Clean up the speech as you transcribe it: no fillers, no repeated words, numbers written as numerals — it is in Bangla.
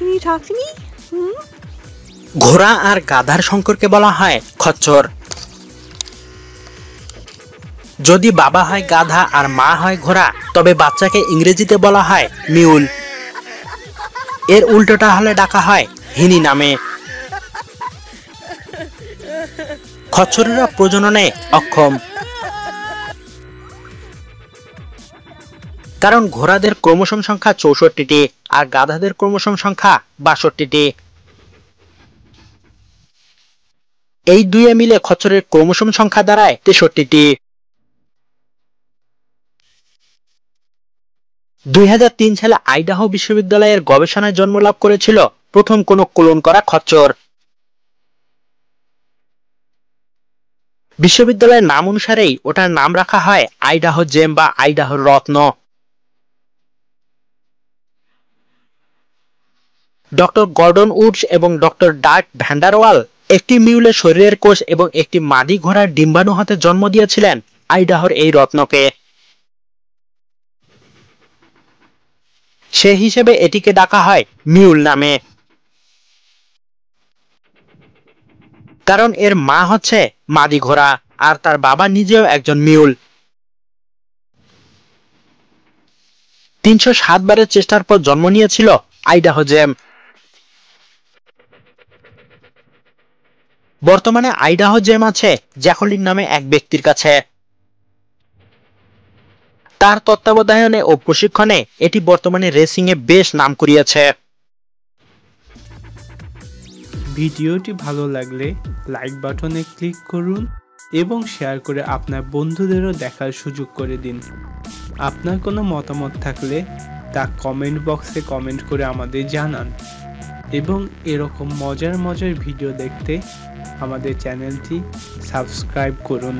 Can you talk to me? ঘোড়া আর গাধার সংকরকে বলা হয় খচ্চর। যদি বাবা হয় গাধা আর মা হয় ঘোড়া তবে বাচ্চাকে ইংরেজিতে বলা হয় মিউল। এর উল্টোটা হলে ডাকা হয় হিনি নামে। খচ্চরেরা প্রজননে অক্ষম, কারণ ঘোড়াদের ক্রোমোসোম সংখ্যা ৬৪টি আর গাধাদের ক্রোমোসোম সংখ্যা ৬২টি। এই দুইয়ে মিলে খচ্চরের ক্রোমোসোম সংখ্যা দাঁড়ায় ৬৩টি। ২০০৩ সালে আইডাহো বিশ্ববিদ্যালয়ের গবেষণায় জন্মলাভ করেছিল প্রথম কোনো ক্লোন করা খচ্চর। বিশ্ববিদ্যালয়ের নাম অনুসারেই ওটার নাম রাখা হয় আইডাহো জেম বা আইডাহো রত্ন। ডক্টর গর্ডন উডস এবং ডক্টর ডার্ট ভ্যান্ডারওয়াল একটি মিউলের শরীরের কোষ এবং একটি মাদি ঘোড়ার ডিম্বাণু হতে জন্ম দিয়েছিলেন আইডাহোর এই রত্নকে। সে হিসেবে এটিকে ডাকা হয় মিউল নামে, কারণ এর মা হচ্ছে মাদি ঘোড়া আর তার বাবা নিজেও একজন মিউল। ৩০৭ বারের চেষ্টার পর জন্ম নিয়েছিল আইডাহো জেম। বর্তমানে আইডাহো জেম আছে জ্যাকলিন নামে এক ব্যক্তির কাছে। তার তত্ত্বাবধানে ও প্রশিক্ষণে এটি বর্তমানে রেসিং এ বেশ নাম কুড়িয়েছে। ভিডিওটি ভালো লাগলে লাইক বাটনে ক্লিক করুন এবং শেয়ার করে আপনার বন্ধুদেরও দেখার সুযোগ করে দিন। আপনার কোনো মতামত থাকলে তা কমেন্ট বক্সে কমেন্ট করে আমাদের জানান এবং এরকম মজার ভিডিও দেখতে আমাদের চ্যানেলটি সাবস্ক্রাইব করুন।